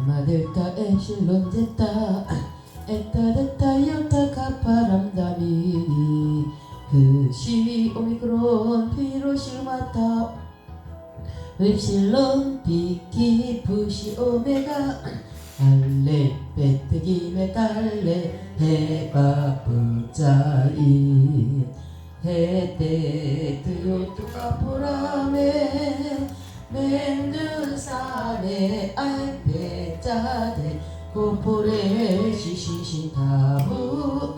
라마델타 에실론 제타 에타 데타 요타 카파람다미니 그시 오미크론 피로시마타 엡실론 비키 푸시 오메가 알레 베트기 메달레 헤바 부자이 헤테트 요토카 포라메 멘드사네 알페자데 고포레 시시시타부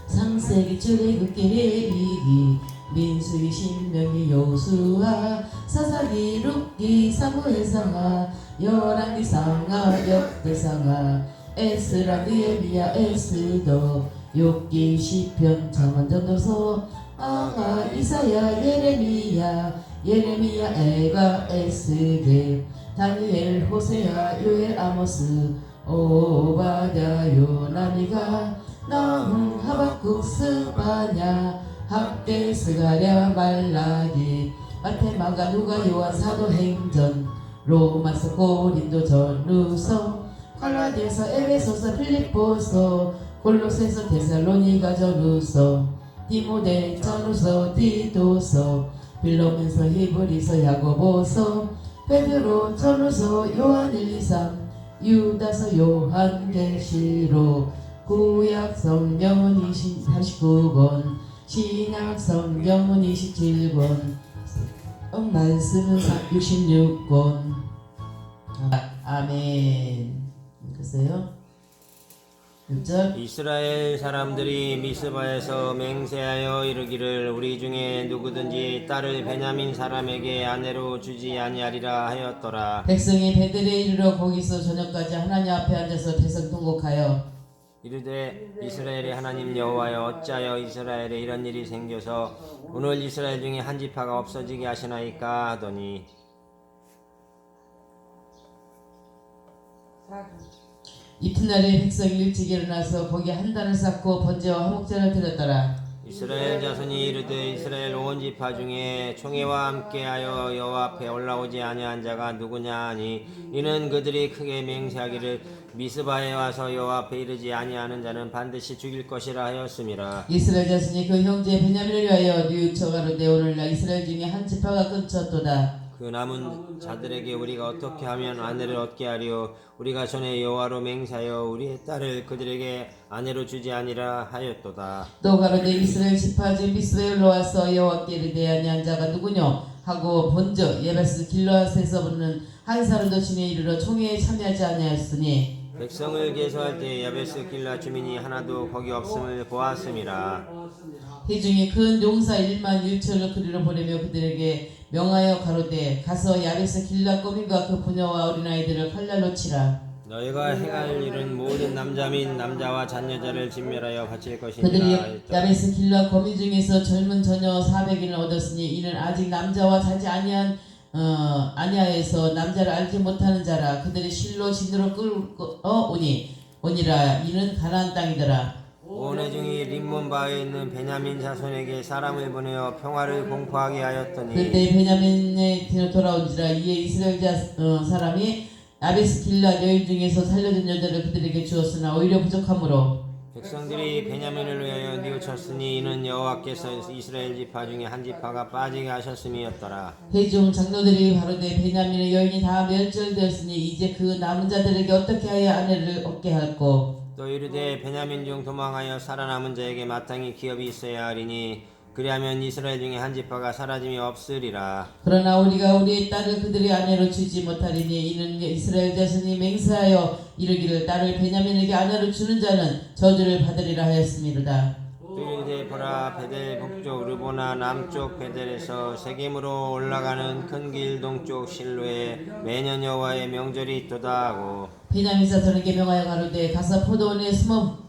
상세기 출애굽기레이기 민수기 신명기 요수아 사사기 룻기 사무엘상아 열왕기 상아 역대상아 에스라 느헤미야 에스더 욥기 시편 잠언전도서 아하 이사야 예레미야 에가 에스겔 다니엘 호세아 요엘 아모스 오바댜 요나미가 나훔 하박국 스바냐 학대 스가랴 말라기 마테마가 누가 요한 사도행전 로마서 고린도 전후서 갈라디아서 에베소서 필립보서 골로새서 데살로니가 전후서 디모데 전후서 디도서 빌로면서 히브리서 야고보서 베드로 전후서 요한 1, 2, 3 유다서 요한계시록 구약 성경은 49권 신약 성경은 27권 말씀은 66권 아멘. 글쎄요 6절 이스라엘 사람들이 미스바에서 맹세하여 이르기를 우리 중에 누구든지 딸을 베냐민 사람에게 아내로 주지 아니하리라 하였더라. 백성이 베들에 이르러 거기서 저녁까지 하나님 앞에 앉아서 대성 통곡하여 이르되 이스라엘의 하나님 여호와여 어찌하여 이스라엘에 이런 일이 생겨서 오늘 이스라엘 중에 한 지파가 없어지게 하시나이까 하더니 이튿날에 백성이 일찍 일어나서 거기 한단을 쌓고 번제와 화목제를 드렸더라. 이스라엘 자손이 이르되 이스라엘 온 지파 중에 총회와 함께하여 여호와 앞에 올라오지 아니한 자가 누구냐 하니 이는 그들이 크게 맹세하기를 미스바에 와서 여호와 앞에 이르지 아니하는 자는 반드시 죽일 것이라 하였음이라. 이스라엘 자손이 그 형제 베냐민을 위하여 뉘우쳐 가로되 오늘날 이스라엘 중에 한 지파가 끊쳤도다. 그 남은 자들에게 우리가 어떻게 하면 아내를 얻게 하리요 우리가 전에 여호와로 맹세하여 우리의 딸을 그들에게 아내로 주지 아니라 하였도다. 또 가로되 이스라엘 지파 중 미스바에 올라와서 여호와께 이르되 아니한 자가 누구뇨 하고 본저 예베스 길르앗에서 붙는 한 사람도 진에 이르러 총회에 참여하지 아니하였으니 백성을 계수할 때 야베스 길라 주민이 하나도 거기 없음을 보았음이라. 이 중에 큰 용사 1만 1천을 그리로 보내며 그들에게 명하여 가로되 가서 야베스 길라 꼬민과 그 부녀와 어린아이들을 칼날로 치라. 너희가 행할 일은 모든 남자 및 남자와 잔여자를 진멸하여 바칠 것이니라. 그들이 했더라. 야베스 길라 거민 중에서 젊은 처녀 400인을 얻었으니 이는 아직 남자와 자지 아니하여서 남자를 알지 못하는 자라. 그들이 실로 진으로 끌고 오니라. 이는 가나안 땅이더라. 온 회중이 림몬바에 있는 베냐민 자손에게 사람을 보내어 평화를 공포하게 하였더니 그때 베냐민에 돌아온지라. 이에 이스라엘 사람이 야베스 길라 여인 중에서 살려준 여자를 그들에게 주었으나 오히려 부족하므로 백성들이 베냐민을 위하여 뉘우쳤으니 이는 여호와께서 이스라엘 지파 중에 한 지파가 빠지게 하셨음이었더라. 회중 장로들이 바로되 베냐민의 여인이 다 멸절되었으니 이제 그 남은 자들에게 어떻게 하여 아내를 얻게 할꼬. 또 이르되 베냐민 중 도망하여 살아남은 자에게 마땅히 기업이 있어야 하리니 그리하면 이스라엘 중에 한 지파가 사라짐이 없으리라. 그러나 우리가 우리의 딸을 그들의 아내로 주지 못하리니 이는 이스라엘 자손이 맹세하여 이르기를 딸을 베냐민에게 아내로 주는 자는 저주를 받으리라 하였음이로다. 또 이르되 보라 베델 북쪽 르보나 남쪽 베델에서 세겜으로 올라가는 큰 길 동쪽 실로에 매년 여호와의 명절이 있도다 하고 베냐민 자손에게 명하여 가로되 가서 포도원에 숨어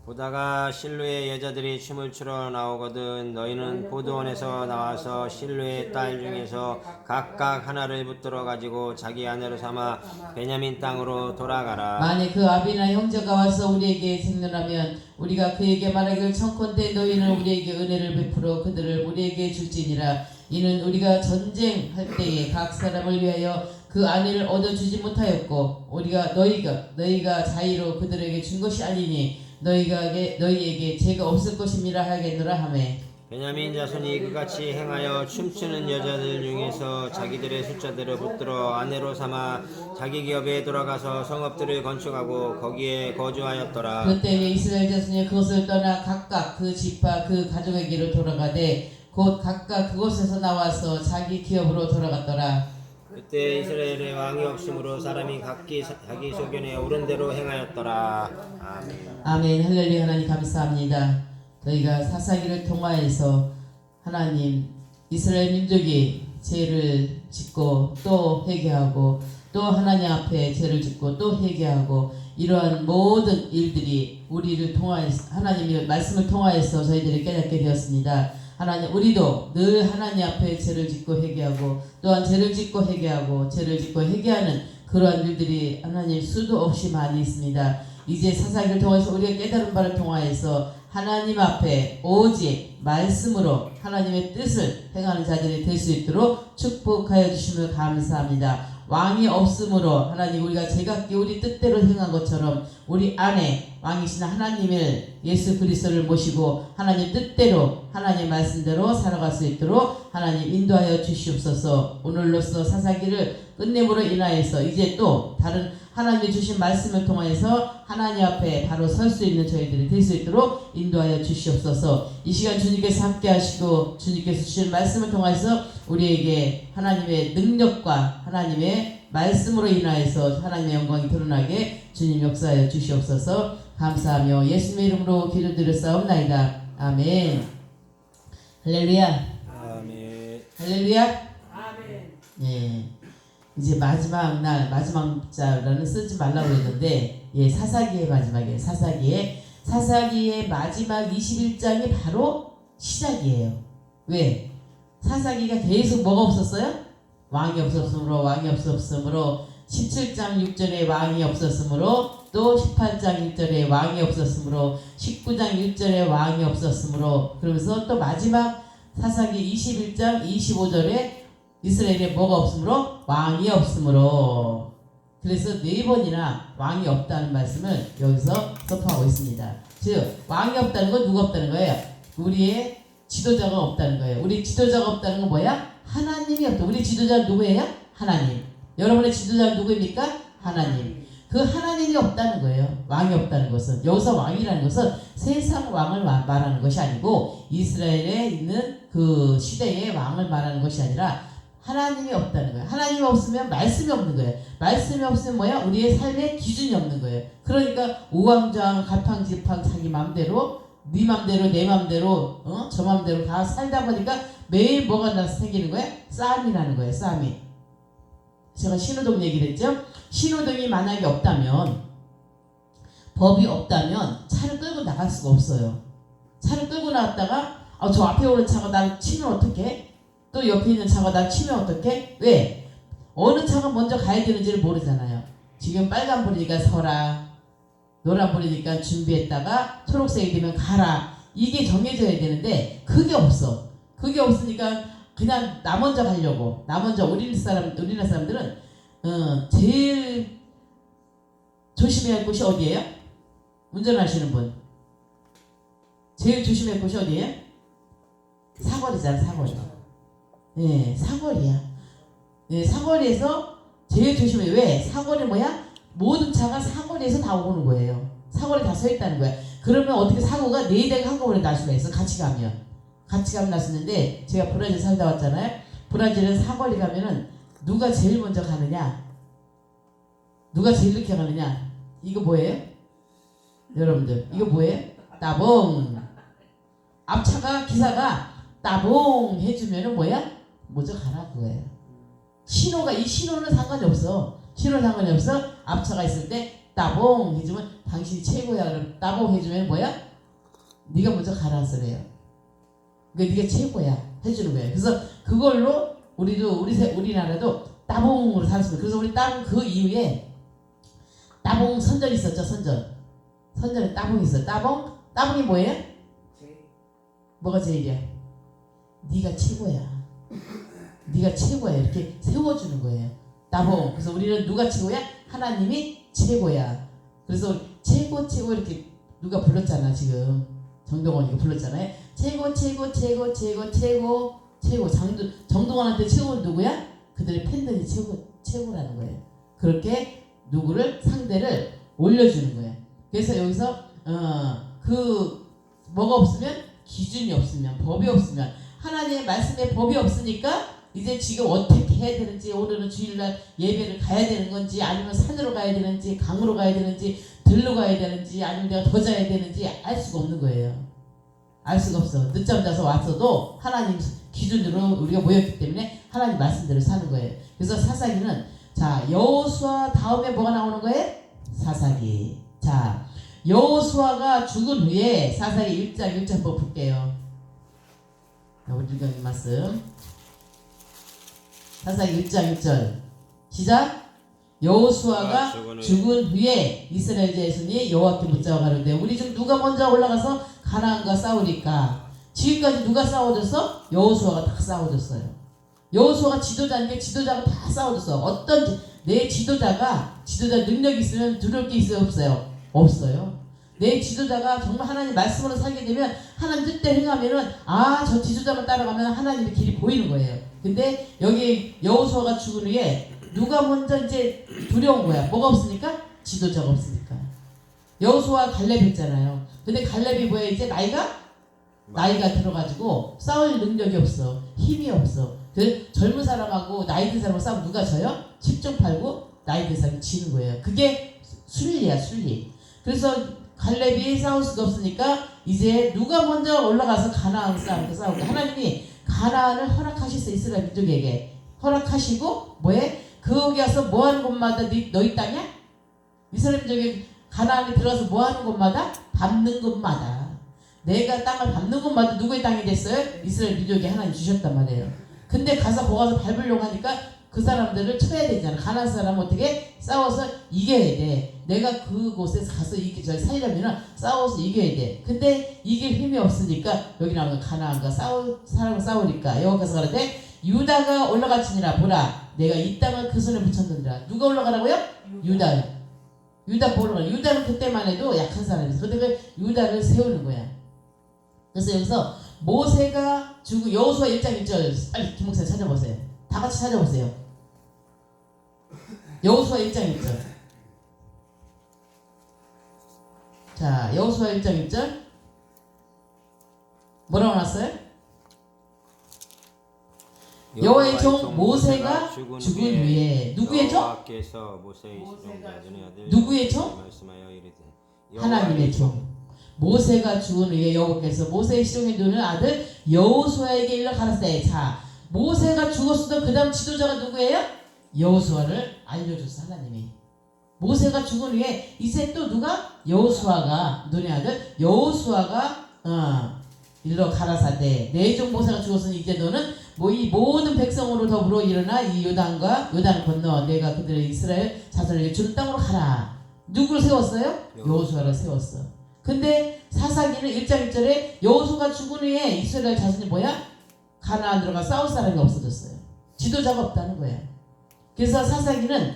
보다가 실로의 여자들이 춤을 추러 나오거든 너희는 포도원에서 나와서 실로의 딸 중에서 각각 하나를 붙들어 가지고 자기 아내로 삼아 베냐민 땅으로 돌아가라. 만일 그 아비나 형제가 와서 우리에게 생존하면 우리가 그에게 말하기를 청컨대 너희는 우리에게 은혜를 베풀어 그들을 우리에게 줄지니라. 이는 우리가 전쟁할 때에 각 사람을 위하여 그 아내를 얻어주지 못하였고 우리가 너희가 자의로 그들에게 준 것이 아니니 너희에게 죄가 없을 것임이라 하겠노라 하매 베냐민 자손이 그같이 행하여 춤추는 여자들 중에서 자기들의 숫자대로 붙들어 아내로 삼아 자기 기업에 돌아가서 성읍들을 건축하고 거기에 거주하였더라. 그때에 이스라엘 자손이 그것을 떠나 각각 그 집과 그 가족에게로 돌아가되 곧 각각 그곳에서 나와서 자기 기업으로 돌아갔더라. 그때 이스라엘의 왕이 없으므로 사람이 각기 자기 소견에 옳은 대로 행하였더라. 아멘. 아멘. 할렐루야. 하나님 감사합니다. 너희가 사사기를 통하여서 하나님 이스라엘 민족이 죄를 짓고 또 회개하고 또 하나님 앞에 죄를 짓고 또 회개하고 이러한 모든 일들이 우리를 통하여서 하나님의 말씀을 통하여서 저희들이 깨닫게 되었습니다. 하나님 우리도 늘 하나님 앞에 죄를 짓고 회개하고 또한 죄를 짓고 회개하고 죄를 짓고 회개하는 그러한 일들이 하나님 수도 없이 많이 있습니다. 이제 사사기를 통해서 우리가 깨달은 바를 통하여서 하나님 앞에 오직 말씀으로 하나님의 뜻을 행하는 자들이 될 수 있도록 축복하여 주심을 감사합니다. 왕이 없으므로 하나님 우리가 제각기 우리 뜻대로 행한 것처럼 우리 안에 왕이신 하나님을 예수 그리스도를 모시고 하나님 뜻대로 하나님 말씀대로 살아갈 수 있도록 하나님 인도하여 주시옵소서. 오늘로써 사사기를 끝냄으로 인하여서 이제 또 다른 하나님이 주신 말씀을 통하여서 하나님 앞에 바로 설 수 있는 저희들이 될 수 있도록 인도하여 주시옵소서. 이 시간 주님께서 함께 하시고 주님께서 주신 말씀을 통해서 우리에게 하나님의 능력과 하나님의 말씀으로 인하여서 하나님의 영광이 드러나게 주님 역사하여 주시옵소서. 감사하며 예수님의 이름으로 기도드렸사옵나이다. 아멘. 할렐루야. 아멘. 할렐루야. 아멘. 예. 이제 마지막 날 마지막 자라는 쓰지 말라고 했는데 사사기의 마지막이에요. 사사기의 마지막 21장이 바로 시작이에요. 왜? 사사기가 계속 뭐가 없었어요? 왕이 없었으므로 17장 6절에 왕이 없었으므로 또 18장 1절에 왕이 없었으므로 19장 1절에 왕이 없었으므로 그러면서 또 마지막 사사기 21장 25절에 이스라엘에 뭐가 없으므로? 왕이 없으므로. 그래서 4번이나 왕이 없다는 말씀을 여기서 선포하고 있습니다. 즉 왕이 없다는 건 누가 없다는 거예요? 우리의 지도자가 없다는 거예요. 우리 지도자가 없다는 건 뭐야? 하나님이 없다. 우리 지도자는 누구예요? 하나님. 여러분의 지도자는 누구입니까? 하나님. 그 하나님이 없다는 거예요. 왕이 없다는 것은. 여기서 왕이라는 것은 세상 왕을 말하는 것이 아니고 이스라엘에 있는 그 시대의 왕을 말하는 것이 아니라 하나님이 없다는 거예요. 하나님이 없으면 말씀이 없는 거예요. 말씀이 없으면 뭐야? 우리의 삶의 기준이 없는 거예요. 그러니까 우왕좌왕 갈팡질팡 자기 맘대로 네 맘대로 내 맘대로 저 맘대로 다 살다 보니까 매일 뭐가 생기는 거예요? 싸움이 나는 거예요. 싸움이. 제가 신호등 얘기를 했죠. 신호등이 만약에 없다면 법이 없다면 차를 끌고 나갈 수가 없어요. 차를 끌고 나갔다가 저 앞에 오는 차가 나를 치면 어떡해? 또 옆에 있는 차가 나 치면 어떡해? 왜? 어느 차가 먼저 가야 되는지를 모르잖아요. 지금 빨간불이니까 서라, 노란불이니까 준비했다가 초록색이 되면 가라. 이게 정해져야 되는데 그게 없어. 그게 없으니까 그냥 나 먼저 가려고. 나 먼저 우리나라 사람들은 제일 조심해야 할 곳이 어디예요? 운전하시는 분. 제일 조심해야 할 곳이 어디예요? 사거리잖아, 사거리. 네, 사거리야. 네, 사거리에서 제일 조심해요. 왜? 사거리 뭐야? 모든 차가 사거리에서 다 오는 거예요. 사거리 다 서 있다는 거야. 그러면 어떻게 사고가 4대가 한꺼번에 날 수가 있어. 같이 가면 날 수 있는데 제가 브라질 살다 왔잖아요. 브라질은 사거리 가면은 누가 제일 먼저 가느냐? 누가 제일 늦게 가느냐? 이거 뭐예요? 여러분들 이거 뭐예요? 따봉. 앞차가 기사가 따봉 해주면은 뭐야? 먼저 가라 그거예요. 이 신호는 상관이 없어. 신호 상관이 없어. 앞차가 있을 때 따봉 해주면 당신이 최고야. 그럼 따봉 해주면 뭐야? 네가 먼저 가라 소리예요. 그러니까 네가 최고야 해주는 거예요. 그래서 그걸로 우리나라도 따봉으로 살았습니다. 그래서 우리 그 이후에 따봉 선전이 있었죠. 선전에 따봉이 있어. 따봉이 뭐예요? 뭐가 제일이야? 네가 최고야. 네가 최고야. 이렇게 세워주는 거예요. 나봉. 그래서 우리는 누가 최고야? 하나님이 최고야. 그래서 최고 이렇게 누가 불렀잖아. 지금 정동원이가 불렀잖아요. 최고. 정동원한테 최고는 누구야? 그들의 팬들이 최고라는 거예요. 그렇게 누구를 상대를 올려주는 거예요. 그래서 여기서 뭐가 없으면 기준이 없으면 법이 없으면 하나님의 말씀에 법이 없으니까 이제 지금 어떻게 해야 되는지 오늘은 주일날 예배를 가야 되는 건지 아니면 산으로 가야 되는지 강으로 가야 되는지 들로 가야 되는지 아니면 내가 더 자야 되는지 알 수가 없는 거예요. 알 수가 없어. 늦잠 자서 왔어도 하나님 기준으로 우리가 모였기 때문에 하나님 말씀대로 사는 거예요. 그래서 사사기는 자 여호수아 다음에 뭐가 나오는 거예요? 사사기. 자 여호수아가 죽은 후에 사사기 1장 1절 한번 볼게요. 우리 일경님 말씀 사사기 1장 1절 시작. 여호수아가 죽은 후에 이스라엘 자손이 여호와께 묻자고 가는데 우리 중 누가 먼저 올라가서 가나안과 싸우리까? 지금까지 누가 싸워줬어? 여호수아가 다 싸워줬어요. 여호수아가 지도자인데 지도자가 다 싸워줬어. 어떤 내 지도자가 능력이 있으면 두려울 게 있어요? 없어요? 없어요. 내 지도자가 정말 하나님 말씀으로 살게 되면 하나님 뜻대로 행하면은 저 지도자만 따라가면 하나님의 길이 보이는 거예요. 근데 여기 여호수아가 죽은 후에 누가 먼저 이제 두려운 거야. 뭐가 없으니까? 지도자가 없으니까. 여호수아 갈렙 했잖아요. 근데 갈렙이 뭐야? 이제 나이가 들어가지고 싸울 능력이 없어. 힘이 없어. 그 젊은 사람하고 나이 든 사람하고 싸우면 누가 져요? 10중 8구 나이 든 사람이 지는 거예요. 그게 순리야, 순리. 그래서 갈렙이 싸울 수가 없으니까 이제 누가 먼저 올라가서 가나안 싸움을 싸우고 하나님이 가나안을 허락하셨어. 이스라엘 민족에게 허락하시고 뭐해? 거기 가서 뭐하는 곳마다 너희 땅이야? 이스라엘 민족이 가나안에 들어가서 뭐하는 곳마다? 밟는 곳마다 내가 땅을 밟는 곳마다 누구의 땅이 됐어요? 이스라엘 민족이 하나님 주셨단 말이에요. 근데 거기 가서 밟으려고 하니까 그 사람들을 쳐야 되잖아. 가나안 사람은 어떻게 싸워서 이겨야 돼. 내가 그곳에서 가서 살려면 싸워서 이겨야 돼. 근데 이길 힘이 없으니까 여기 나오는 가나안과 사람과 싸우니까 여호와께서 가라되 유다가 올라갈지니라 보라 내가 이 땅을 그 손에 붙였느니라. 누가 올라가라고요? 유다 보러 유다는 그때만 해도 약한 사람이었어. 근데 그 유다를 세우는 거야. 그래서 여기서 모세가 죽은 여호수아 1장 1절 빨리 김목사 찾아보세요. 다 같이 찾아보세요. 여호수아 1장 1절. 자, 여호수아 1장 1절 뭐라고 나왔어요? 여호와의 종 모세가 죽은 후에 누구의 종? 누구의 종? 하나님의 종. 모세가 죽은 후에 여호와께서 모세의 시종에 두는 아들 여호수아에게 일러 가라사대. 자, 모세가 죽었어도 그 다음 지도자가 누구예요? 여호수아를 알려줬어. 하나님이. 모세가 죽은 후에 이제 또 누가? 여호수아가 눈의 아들 여호수아가 일러 가라사대 내 종 모세가 죽었으니 이제 너는 이 모든 백성으로 더불어 일어나 이 요단을 건너 내가 그들의 이스라엘 자손에게 준 땅으로 가라. 누구를 세웠어요? 여호수아를 세웠어. 근데 사사기는 1장 1절에 여호수아가 죽은 후에 이스라엘 자손이 뭐야? 가나안 들어가 싸울 사람이 없어졌어요. 지도자가 없다는 거야. 그래서 사사기는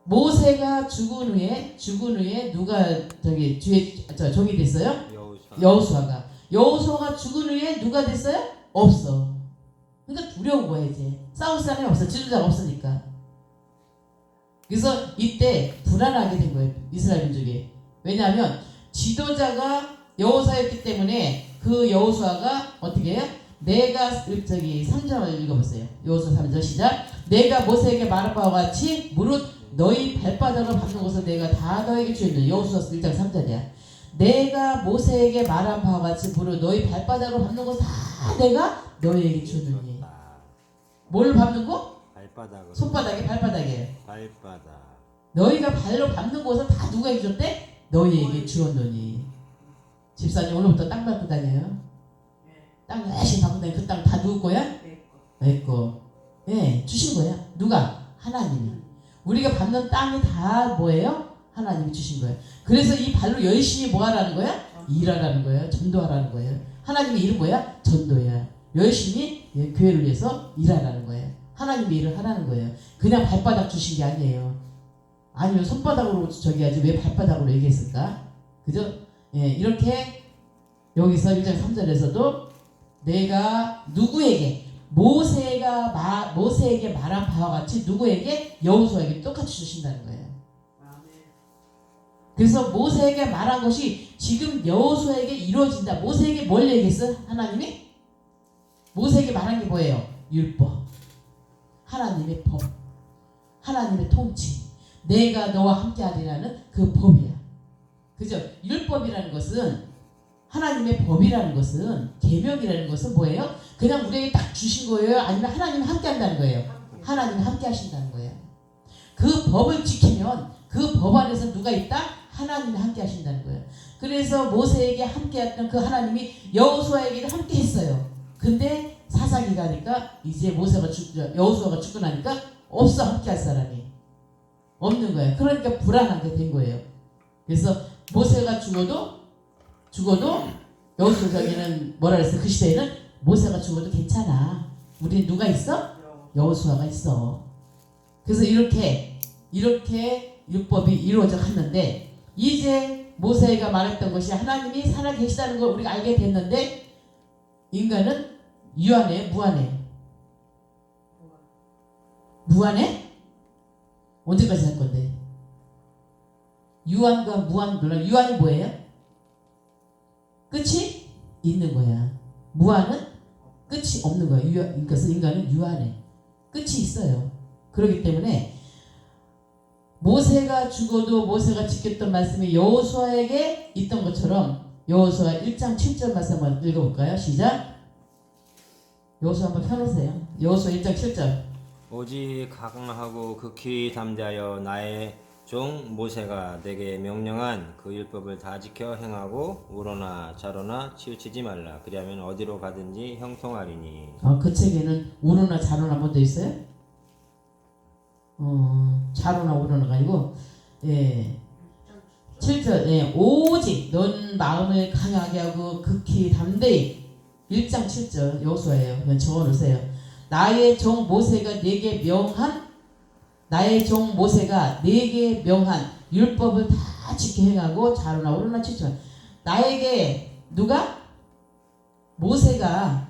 모세가 죽은 후에 누가 종이 됐어요? 여호수아가 죽은 후에 누가 됐어요? 없어. 그러니까 두려운 거야. 이제 싸울 사람이 없어. 지도자가 없으니까. 그래서 이때 불안하게 된 거예요. 이스라엘 민족이. 왜냐하면 지도자가 여호수아였기 때문에 그 여호수아가 어떻게 해요? 내가 3절을 읽어보세요. 여호수아 3절 시작. 내가 모세에게 말한 바와 같이 무릇 너희 발바닥을 밟는 것을 내가 다 너에게 주었느니. 여호수아 1장 3절이야. 내가 모세에게 말한 바와 같이 무릇 너희 발바닥을 밟는 것을 다 내가 너희에게 주었느니. 뭘 밟는 거? 발바닥으로. 손바닥에 발바닥이에요. 발바닥. 너희가 발로 밟는 것을 다 누가 해줬대? 너희에게 주었느니. 집사님 오늘부터 땅 밟고 다녀요. 땅 열심히 밟고 다니고 그 땅 다 누구 거야? 내 거. 예, 주신 거야. 누가? 하나님이. 우리가 밟는 땅이 다 뭐예요? 하나님이 주신 거예요. 그래서 이 발로 열심히 뭐 하라는 거야? 일하라는 거예요. 전도하라는 거예요. 하나님의 이름 뭐야? 전도야. 열심히 교회를 위해서 일하라는 거예요. 하나님이 일을 하라는 거예요. 그냥 발바닥 주신 게 아니에요. 아니면 손바닥으로 저기 하지 왜 발바닥으로 얘기했을까? 그죠? 예, 이렇게 여기서 1장 3절에서도 내가 누구에게 모세에게 말한 바와 같이 누구에게 여호수아에게 똑같이 주신다는 거예요. 그래서 모세에게 말한 것이 지금 여호수아에게 이루어진다. 모세에게 뭘 얘기했어? 하나님이? 모세에게 말한 게 뭐예요? 율법, 하나님의 법, 하나님의 통치, 내가 너와 함께하리라는 그 법이야. 그죠? 율법이라는 것은, 하나님의 법이라는 것은, 계명이라는 것은 뭐예요? 그냥 우리에게 딱 주신 거예요? 아니면 하나님이 함께한다는 거예요? 하나님이 함께하신다는 거예요. 그 법을 지키면 그 법 안에서 누가 있다? 하나님이 함께하신다는 거예요. 그래서 모세에게 함께했던 그 하나님이 여호수아에게도 함께했어요. 근데 사사기 가니까 이제 여호수아가 죽고 나니까 없어, 함께할 사람이 없는 거예요. 그러니까 불안하게 된 거예요. 그래서 모세가 죽어도 여호수아에게는 뭐라 그랬어요? 그 시대에는 모세가 죽어도 괜찮아. 우리는 누가 있어? 여호수아가 있어. 그래서 이렇게 율법이 이루어져 갔는데, 이제 모세가 말했던 것이 하나님이 살아 계시다는 걸 우리가 알게 됐는데, 인간은 유한해, 무한해? 무한해? 언제까지 할 건데? 유한과 무한, 유한이 뭐예요? 끝이 있는 거야. 무한은 끝이 없는 거야. 그래서 인간은 유한해. 끝이 있어요. 그렇기 때문에 모세가 죽어도 모세가 지켰던 말씀이 여호수아에게 있던 것처럼, 여호수아 1장 7절 말씀 한번 읽어볼까요? 시작. 여호수아 한번 펴놓으세요. 여호수아 1장 7절. 오직 강하고 극히 담대하여 나의 종 모세가 내게 명령한 그 율법을 다 지켜 행하고 우로나 좌로나 치우치지 말라. 그리하면 어디로 가든지 형통하리니. 그 책에는 우로나 좌로나 먼저 있어요? 좌로나 우로나가 아니고, 예, 7절, 예, 오직 넌 마음을 강하게 하고 극히 담대히, 1장 7절 여호수아예요. 그냥 적어놓으세요. 나의 종 모세가 내게 명한 율법을 다 지켜 행하고 좌로나 우로나 치우치지. 나에게 누가? 모세가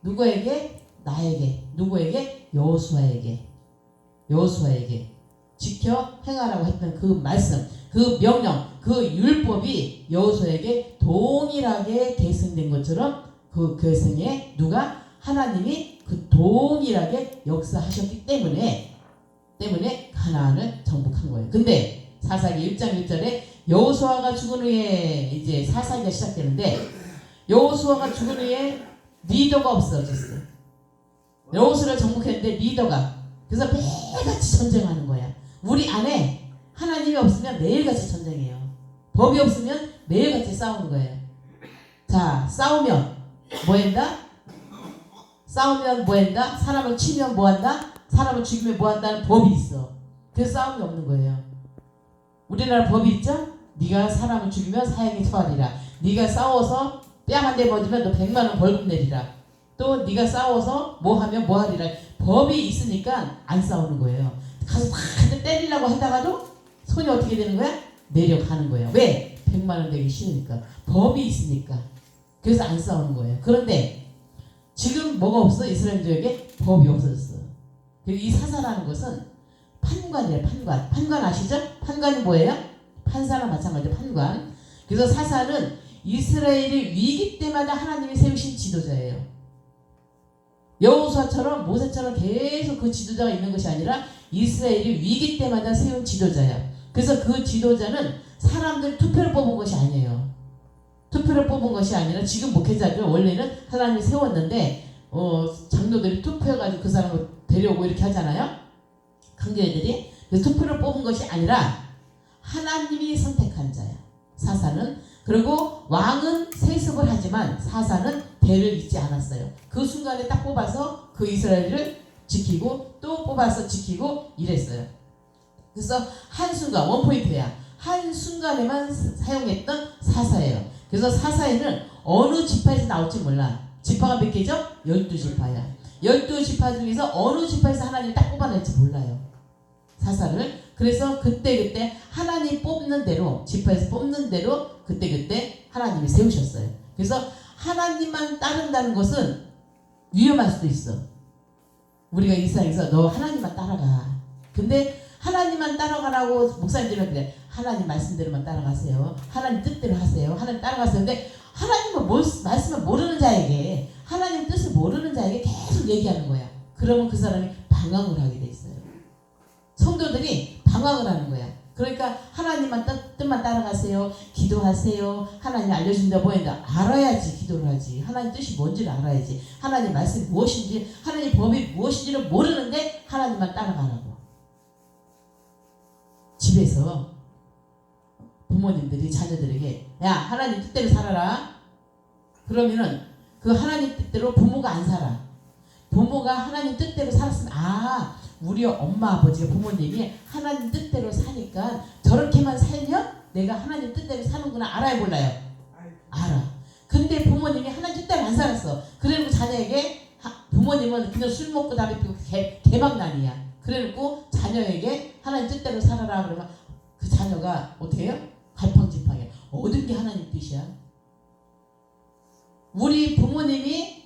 누구에게? 나에게. 누구에게? 여호수아에게 지켜 행하라고 했던 그 말씀, 그 명령, 그 율법이 여호수아에게 동일하게 계승된 것처럼, 그 계승에 누가? 하나님이 그 동일하게 역사하셨기 때문에 가나안을 정복한 거예요. 근데 사사기 1장 1절에 여호수아가 죽은 후에 이제 사사기가 시작되는데, 여호수아가 죽은 후에 리더가 없어졌어요. 여호수아를 정복했는데 리더가, 그래서 매일같이 전쟁하는 거야. 우리 안에 하나님이 없으면 매일같이 전쟁해요. 법이 없으면 매일같이 싸우는 거예요. 자, 싸우면 뭐 한다? 사람을 치면 뭐 한다? 사람을 죽이면 뭐 한다는 법이 있어. 그래서 싸움이 없는 거예요. 우리나라 법이 있죠? 네가 사람을 죽이면 사형에 처하리라. 네가 싸워서 뺨 한 대 맞으면 너 100만 원 벌금 내리라. 또 네가 싸워서 뭐 하면 뭐 하리라. 법이 있으니까 안 싸우는 거예요. 가서 막 때리려고 하다가도 손이 어떻게 되는 거야? 내려가는 거예요. 왜? 100만 원 내기 싫으니까. 법이 있으니까. 그래서 안 싸우는 거예요. 그런데 지금 뭐가 없어? 이스라엘족에게 법이 없어졌어. 그리고 이 사사라는 것은 판관이에요. 판관 아시죠? 판관이 뭐예요? 판사랑 마찬가지로 판관. 그래서 사사는 이스라엘이 위기 때마다 하나님이 세우신 지도자예요. 여호수아처럼 모세처럼 계속 그 지도자가 있는 것이 아니라 이스라엘이 위기 때마다 세운 지도자야. 그래서 그 지도자는 사람들 투표를 뽑은 것이 아니에요. 투표를 뽑은 것이 아니라 지금 목회자들 원래는 하나님이 세웠는데 장로들이 투표해가지고 그 사람을 데려오고 이렇게 하잖아요. 강교회들이. 그래서 투표를 뽑은 것이 아니라 하나님이 선택한 자야. 사사는. 그리고 왕은 세습을 하지만 사사는 대를 잇지 않았어요. 그 순간에 딱 뽑아서 그 이스라엘을 지키고 또 뽑아서 지키고 이랬어요. 그래서 한순간, 원포인트야. 한순간에만 사용했던 사사예요. 그래서 사사에는 어느 지파에서 나올지 몰라. 지파가 몇 개죠? 12지파야. 12지파 중에서 어느 지파에서 하나님이 딱 뽑아낼지 몰라요. 사사를. 그래서 그때그때 하나님 뽑는 대로, 지파에서 뽑는 대로 그때그때 하나님이 세우셨어요. 그래서 하나님만 따른다는 것은 위험할 수도 있어. 우리가 일상에서 너 하나님만 따라가. 근데 하나님만 따라가라고 목사님들은 그래. 하나님 말씀대로만 따라가세요. 하나님 뜻대로 하세요. 하나님 따라가세요. 근데 하나님은 말씀을 모르는 자에게, 하나님 뜻을 모르는 자에게 계속 얘기하는 거야. 그러면 그 사람이 방황을 하게 돼 있어요. 성도들이 방황을 하는 거야. 그러니까 하나님만 뜻만 따라가세요. 기도하세요. 하나님 알려준다 보인다. 알아야지 기도를 하지. 하나님 뜻이 뭔지를 알아야지. 하나님 말씀이 무엇인지, 하나님 법이 무엇인지를 모르는데 하나님만 따라가라고. 집에서 부모님들이 자녀들에게 야 하나님 뜻대로 살아라. 그러면은 그 하나님 뜻대로 부모가 안 살아. 부모가 하나님 뜻대로 살았으면 우리 엄마 아버지가 부모님이 하나님 뜻대로 사니까 저렇게만 살면 내가 하나님 뜻대로 사는구나. 알아요 몰라요? 알아. 근데 부모님이 하나님 뜻대로 안 살았어. 그래놓고 자녀에게 부모님은 그냥 술 먹고 담배 피우고 개망난이야. 그래놓고 자녀에게 하나님 뜻대로 살아라 그러면 그 자녀가 어떻게 해요? 갈팡질팡해. 어떤 게 하나님 뜻이야? 우리 부모님이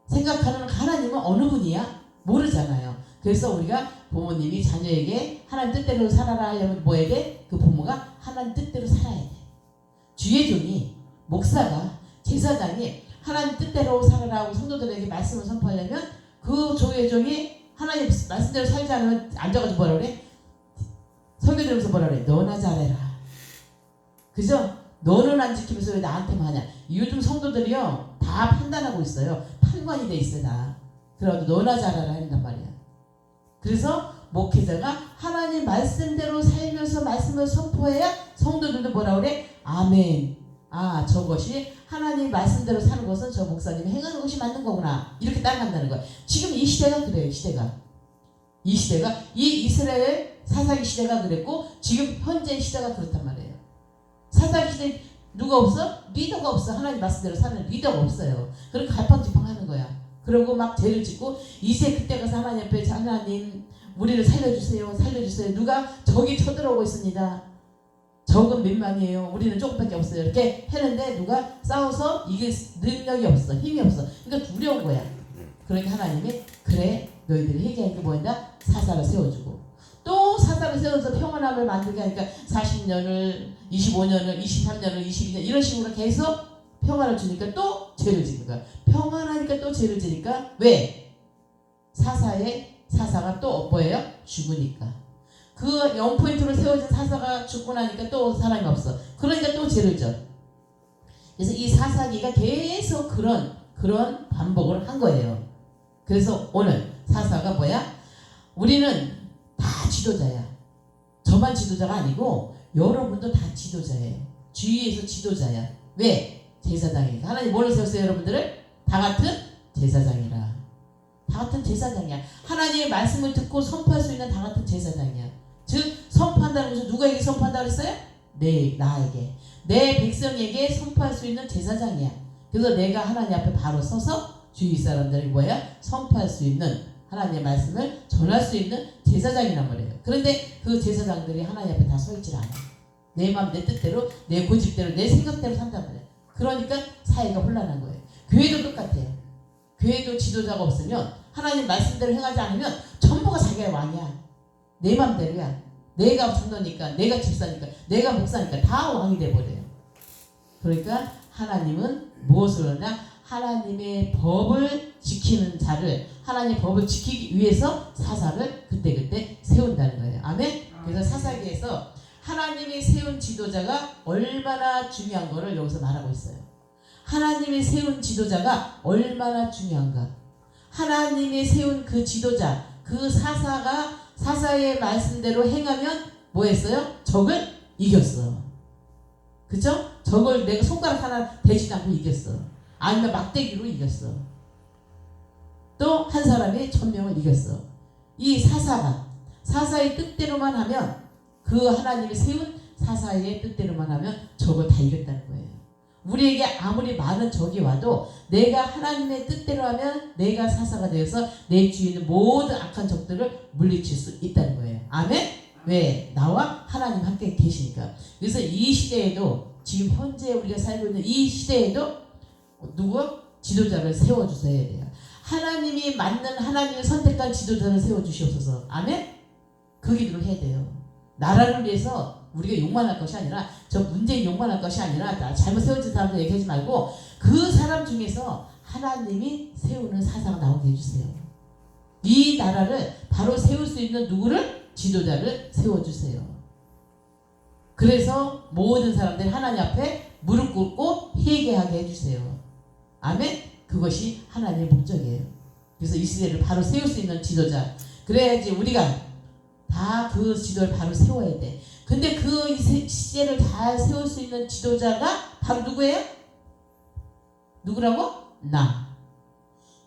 생각하는 하나님은 어느 분이야? 모르잖아요. 그래서 우리가 부모님이 자녀에게 하나님 뜻대로 살아라 하려면 뭐 해야 돼? 그 부모가 하나님 뜻대로 살아야 돼. 주예종이, 목사가, 제사장이 하나님 뜻대로 살아라 고 성도들에게 말씀을 선포하려면 그 주예종이 하나님 말씀대로 살지 않으면 앉아가지고 뭐라 그래? 설교 들으면서 뭐라 그래? 너나 잘해라. 그죠? 너는 안 지키면서 왜 나한테만 하냐? 요즘 성도들이요 다 판단하고 있어요. 판관이 돼 있어요 다. 그래가지고 너나 잘하라 한단 말이야. 그래서 목회자가 하나님 말씀대로 살면서 말씀을 선포해야 성도들도 뭐라 그래? 아멘. 저것이 하나님 말씀대로 사는 것은 저 목사님이 행하는 것이 맞는 거구나. 이렇게 따라간다는 거야. 지금 이 시대가 그래요. 이 시대가 이 이스라엘 사사기 시대가 그랬고 지금 현재 시대가 그렇단 말이에요. 사사기 시대 누가 없어? 리더가 없어. 하나님 말씀대로 사는 리더가 없어요. 그러니까 갈팡질팡하는 거야. 그러고 막 죄를 짓고 이제 그때 가서 하나님 앞에 하나님 우리를 살려주세요. 누가 적이 쳐들어오고 있습니다. 적은 민망해요. 우리는 조금밖에 없어요. 이렇게 했는데 누가 싸워서 이길 능력이 없어. 힘이 없어. 그러니까 두려운 거야. 그러니까 하나님이 그래 너희들이 회개하는 게 뭐냐? 사사를 세워주고 또 사사를 세워서 평안함을 만들게 하니까 40년을 25년을 23년을 22년 이런 식으로 계속 평안을 주니까 또 죄를 짓는 거야. 평안하니까 또 죄를 지니까 왜? 사사가 또 뭐예요? 죽으니까. 그 0포인트로 세워진 사사가 죽고 나니까 또 사람이 없어. 그러니까 또 죄를 져. 그래서 이 사사기가 계속 그런 반복을 한 거예요. 그래서 오늘 사사가 뭐야? 우리는 다 지도자야. 저만 지도자가 아니고 여러분도 다 지도자예요. 주위에서 지도자야. 왜? 제사장이니까. 하나님 뭘로 세웠어요 여러분들을? 다 같은 제사장이라. 다 같은 제사장이야. 하나님의 말씀을 듣고 선포할 수 있는 다 같은 제사장이야. 즉 선포한다는 것은 누구에게 선포한다고 했어요? 나에게. 내 백성에게 선포할 수 있는 제사장이야. 그래서 내가 하나님 앞에 바로 서서 주위 사람들이 뭐야? 선포할 수 있는 하나님의 말씀을 전할 수 있는 제사장이란 말이에요. 그런데 그 제사장들이 하나님 앞에 다 서 있질 않아. 내 마음 내 뜻대로 내 고집대로 내 생각대로 산단 말이에요. 그러니까 사회가 혼란한 거예요. 교회도 똑같아요. 교회도 지도자가 없으면 하나님 말씀대로 행하지 않으면 전부가 자기가 왕이야. 내 맘대로야. 내가 장로니까 내가 집사니까 내가 목사니까 다 왕이 돼버려요. 그러니까 하나님은 무엇을 하냐? 하나님의 법을 지키는 자를 하나님의 법을 지키기 위해서 사사를 그때그때 세운다는 거예요. 아멘? 그래서 사사기에서 하나님이 세운 지도자가 얼마나 중요한 거를 여기서 말하고 있어요. 하나님이 세운 지도자가 얼마나 중요한가. 하나님이 세운 그 지도자, 그 사사의 말씀대로 행하면 뭐 했어요? 적을 이겼어. 그쵸? 적을 내가 손가락 하나 대지도 않고 이겼어. 아니면 막대기로 이겼어. 또 한 사람이 1000명을 이겼어. 이 사사의 뜻대로만 하면 그 하나님이 세운 사사의 뜻대로만 하면 적을 다 이겼다는 거예요. 우리에게 아무리 많은 적이 와도 내가 하나님의 뜻대로 하면 내가 사사가 되어서 내 주위에 있는 모든 악한 적들을 물리칠 수 있다는 거예요. 아멘? 왜? 나와 하나님 함께 계시니까. 그래서 이 시대에도 지금 현재 우리가 살고 있는 이 시대에도 누구? 지도자를 세워주셔야 돼요. 하나님이 맞는 하나님의 선택한 지도자를 세워주시옵소서. 아멘? 그 기도를 해야 돼요. 나라를 위해서 우리가 욕만 할 것이 아니라 저 문재인 욕만 할 것이 아니라 나 잘못 세워진 사람들 얘기하지 말고 그 사람 중에서 하나님이 세우는 사사가 나오게 해주세요. 이 나라를 바로 세울 수 있는 누구를? 지도자를 세워주세요. 그래서 모든 사람들이 하나님 앞에 무릎 꿇고 회개하게 해주세요. 아멘? 그것이 하나님의 목적이에요. 그래서 이 시대를 바로 세울 수 있는 지도자. 그래야지 우리가 다 그 지도를 바로 세워야 돼. 근데 그 시대를 다 세울 수 있는 지도자가 바로 누구예요? 누구라고? 나.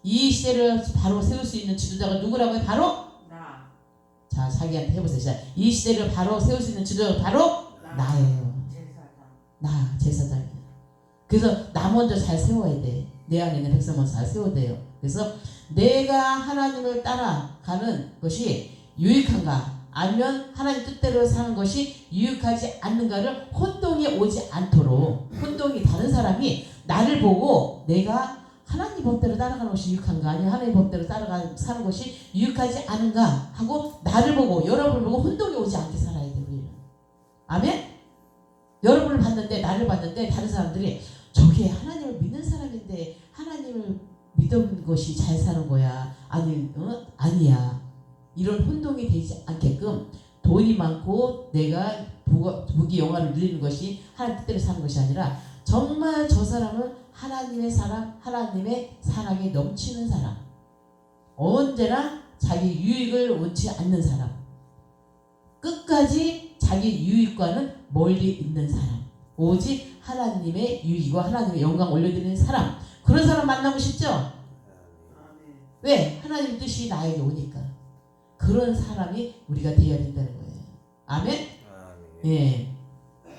이 시대를 바로 세울 수 있는 지도자가 누구라고요? 바로? 나. 자, 자기한테 해보세요. 자, 이 시대를 바로 세울 수 있는 지도자가 바로 나예요. 나, 제사장이에요. 그래서 나 먼저 잘 세워야 돼. 내 안에 있는 백성 먼저 잘 세워야 돼요. 그래서 내가 하나님을 따라가는 것이 유익한가? 아니면 하나님 뜻대로 사는 것이 유익하지 않는가를 혼동이 오지 않도록, 혼동이 다른 사람이 나를 보고 내가 하나님 법대로 따라가는 것이 유익한가 아니면 하나님 법대로 사는 것이 유익하지 않은가 하고 나를 보고 여러분을 보고 혼동이 오지 않게 살아야 돼. 우리는. 아멘? 여러분을 봤는데 나를 봤는데 다른 사람들이 저게 하나님을 믿는 사람인데 하나님을 믿은 것이 잘 사는 거야. 아니야. 이런 혼동이 되지 않게끔 돈이 많고 내가 부귀 영화를 누리는 것이 하나님 뜻대로 사는 것이 아니라 정말 저 사람은 하나님의 사람, 하나님의 사랑에 넘치는 사람, 언제나 자기 유익을 원치 않는 사람, 끝까지 자기 유익과는 멀리 있는 사람, 오직 하나님의 유익과 하나님의 영광 올려드리는 사람, 그런 사람 만나고 싶죠? 왜? 하나님의 뜻이 나에게 오니까. 그런 사람이 우리가 되어야 된다는 거예요. 아멘? 예.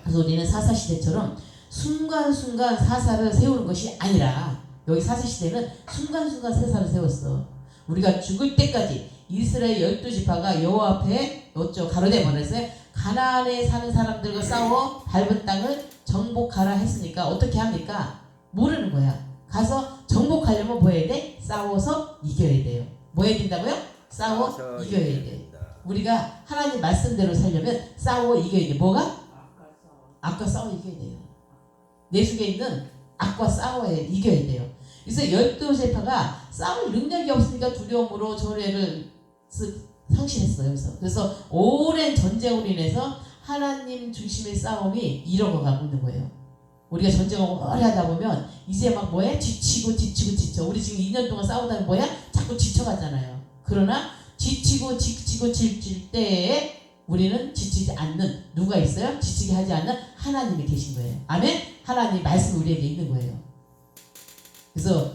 그래서 우리는 사사시대처럼 순간순간 사사를 세우는 것이 아니라 여기 사사시대는 순간순간 사사를 세웠어. 우리가 죽을 때까지 이스라엘 12지파가 여호와 앞에 어쩌 가로되 말했어요. 가나안에 사는 사람들과 싸워 밟은 땅을 정복하라 했으니까 어떻게 합니까? 모르는 거야. 가서 정복하려면 뭐 해야 돼? 싸워서 이겨야 돼요. 뭐 해야 된다고요? 싸워 이겨야 돼. 우리가 하나님 말씀대로 살려면 싸워 이겨야 돼. 뭐가? 악과 싸워 이겨야 돼요. 내 속에 있는 악과 싸워야 이겨야 돼요. 그래서 12지파가 싸울 능력이 없으니까 두려움으로 전례를 상실했어요. 그래서 오랜 전쟁으로 인해서 하나님 중심의 싸움이 잃어가고 있는 거예요. 우리가 전쟁을 오래 하다 보면 이제 막 뭐해? 지치고 지쳐. 우리 지금 2년 동안 싸우다 뭐야? 자꾸 지쳐가잖아요. 그러나 지치고 지칠 때에 우리는 지치지 않는 누가 있어요? 지치게 하지 않는 하나님이 계신 거예요. 아멘? 하나님 말씀이 우리에게 있는 거예요. 그래서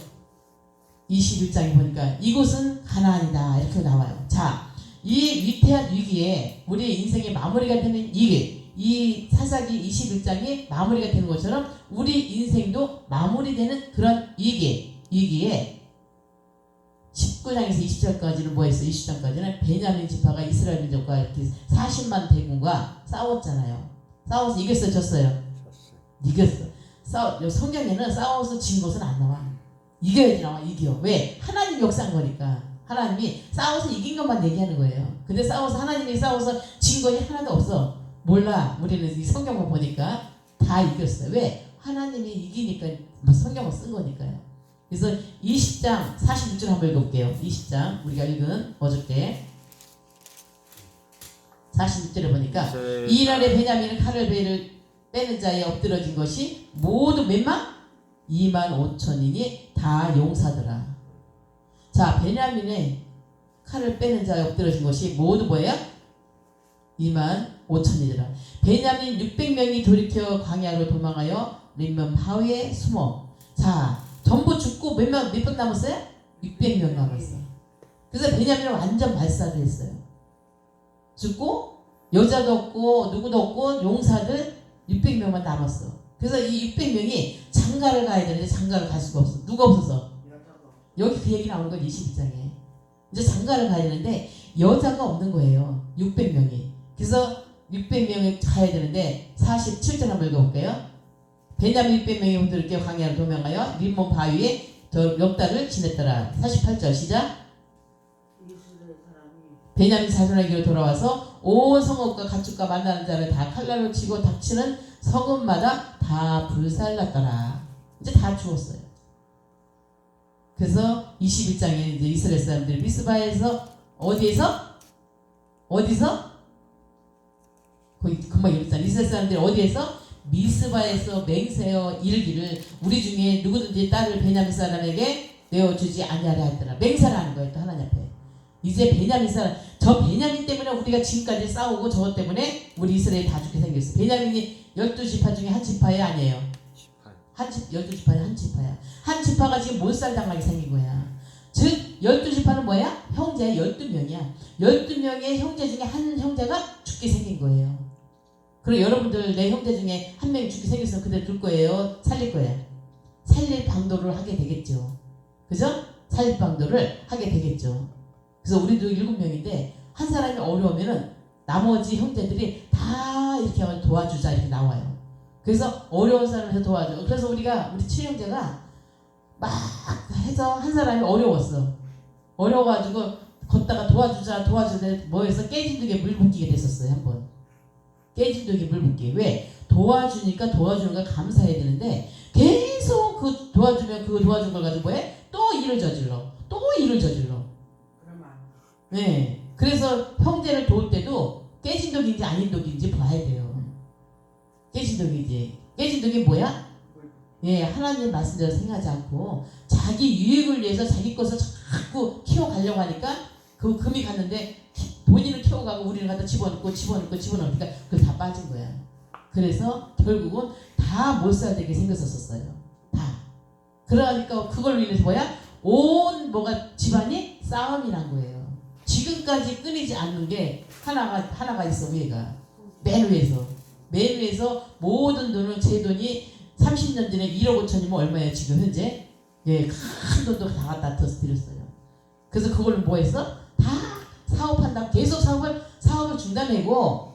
21장에 보니까 이곳은 가나안이다 이렇게 나와요. 자, 이 위태한 위기에 우리의 인생의 마무리가 되는 이 사사기 21장이 마무리가 되는 것처럼 우리 인생도 마무리되는 그런 위기에 19장에서 20장까지는 뭐 했어? 20장까지는 베냐민 지파가 이스라엘 민족과 이렇게 40만 대군과 싸웠잖아요. 싸워서 이겼어요? 졌어요? 이겼어. 성경에는 싸워서 진 것은 안 나와. 이겨야지 나와. 이겨. 왜? 하나님 역사한 거니까. 하나님이 싸워서 이긴 것만 얘기하는 거예요. 근데 하나님이 싸워서 진 것이 하나도 없어. 몰라. 우리는 이 성경을 보니까 다 이겼어요. 왜? 하나님이 이기니까 성경을 쓴 거니까요. 그래서 20장 46절 한번 읽어볼게요. 20장 우리가 읽은 어저께 46절에 보니까 이날에 베냐민은 칼을 빼는 자에 엎드러진 것이 모두 몇만? 25,000이니 다 용사더라. 자, 베냐민의 칼을 빼는 자에 엎드러진 것이 모두 뭐예요? 25,000이더라. 베냐민 600명이 돌이켜 광야로 도망하여 림몬 바위에 숨어. 자, 전부 죽고 몇 명 남았어요? 600명 남았어요. 그래서 베냐민은 완전 발사를 했어요. 죽고 여자도 없고 누구도 없고 용사들 600명만 남았어. 그래서 이 600명이 장가를 가야 되는데 장가를 갈 수가 없어. 누가 없어서? 여기 그 얘기 나오는 건 22장에. 이제 장가를 가야 되는데 여자가 없는 거예요. 600명이. 그래서 600명이 가야 되는데 47절 한번 읽어볼게요. 베냐민 600명이 hun들께 광야로 도망하여 림몬 바위에 몇 달을 지냈더라. 48절 시작. 베냐민 자손에게로 돌아와서 온 성읍과 가축과 만나는 자를 다 칼날로 치고 닥치는 성읍마다 다 불살랐더라. 이제 다 죽었어요. 그래서 21장에 이제 이스라엘 사람들이 미스바에서 어디서 거기 금방 읽었잖아. 이스라엘 사람들이 어디에서 미스바에서 맹세하여 이르기를 우리 중에 누구든지 딸을 베냐민 사람에게 내어주지 아니하려 했더라. 맹세를 하는 거예요. 또 하나님 앞에. 이제 베냐민 사람, 저 베냐민 때문에 우리가 지금까지 싸우고 저것 때문에 우리 이스라엘이 다 죽게 생겼어. 베냐민이 12지파 중에 한 지파야 아니에요? 12지파에 한 지파야. 한 지파가 지금 몰살당하게 생긴 거야. 즉 12지파는 뭐야? 형제 12명이야. 12명의 형제 중에 한 형제가 죽게 생긴 거예요. 그리고 여러분들 내 형제 중에 한 명이 죽게 생겼으면 그대로 둘 거예요? 살릴 거예요? 살릴 방도를 하게 되겠죠. 그죠? 살릴 방도를 하게 되겠죠. 그래서 우리도 7명인데 한 사람이 어려우면은 나머지 형제들이 다 이렇게 하면 도와주자 이렇게 나와요. 그래서 어려운 사람한테 도와줘. 그래서 우리 칠형제가 막 해서 한 사람이 어려웠어. 어려워가지고 걷다가 도와주자 뭐해서 깨진 독에 물 붓기게 됐었어요. 한번 깨진 독에 물 붓기. 왜? 도와주니까 도와주는 걸 감사해야 되는데 계속 그 도와주면 그 도와준 걸 가지고 뭐해? 또 일을 저질러. 네. 그래서 형제를 도울 때도 깨진 독인지 아닌 독인지 봐야 돼요. 깨진 독이 뭐야? 예, 하나님 말씀대로 생각하지 않고 자기 유익을 위해서 자기 것을 자꾸 키워가려고 하니까 그 금이 갔는데 본인은 키워가고 우리는 갖다 집어넣고 그러니까 그게 다 빠진 거야. 그래서 결국은 다 못살되게 생겼었어요. 다. 그러니까 그걸로 인해서 뭐야? 온 집안이 싸움이 난 거예요. 지금까지 끊이지 않는 게 하나가 있어. 위에가 맨 위에서 모든 돈은 제 돈이 30년 전에 1억 5천이면 얼마예요 지금 현재? 예, 큰 돈도 다 갖다 드렸어요. 그래서 그걸 뭐 했어? 다 사업한다고 계속 사업을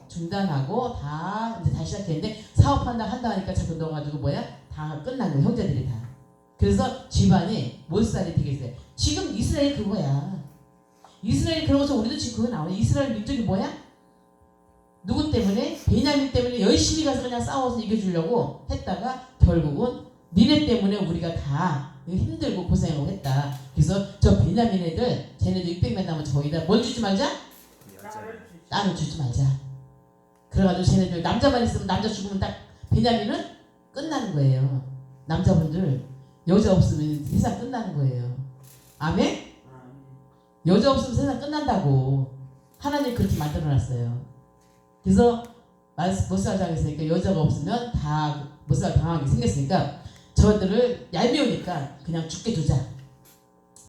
중단하고 다 이제 다시 시작했는데 한다 하니까 자꾸 넣어가지고 다 끝난 거예요. 형제들이 다. 그래서 집안이 몰살이 되겠어요. 지금 이스라엘 그거야. 이스라엘 그러고서 우리도 지금 그거 나와요. 이스라엘 민족이 뭐야? 누구 때문에? 베냐민 때문에 열심히 가서 그냥 싸워서 이겨주려고 했다가 결국은 니네 때문에 우리가 다 힘들고 고생하고 했다. 그래서 저 베냐민 애들 쟤네도 600명 남은 저기다 뭘 주지 말자? 딸을 주지 말자. 그래가지고 쟤네들 남자만 있으면 남자 죽으면 딱 베냐민은 끝나는 거예요. 남자분들 여자 없으면 세상 끝나는 거예요. 아멘? 여자 없으면 세상 끝난다고 하나님 그렇게 만들어놨어요. 그래서 못살 당했으니까 여자가 없으면 다 못살 당하게 생겼으니까 저들을 얄미우니까 그냥 죽게 두자.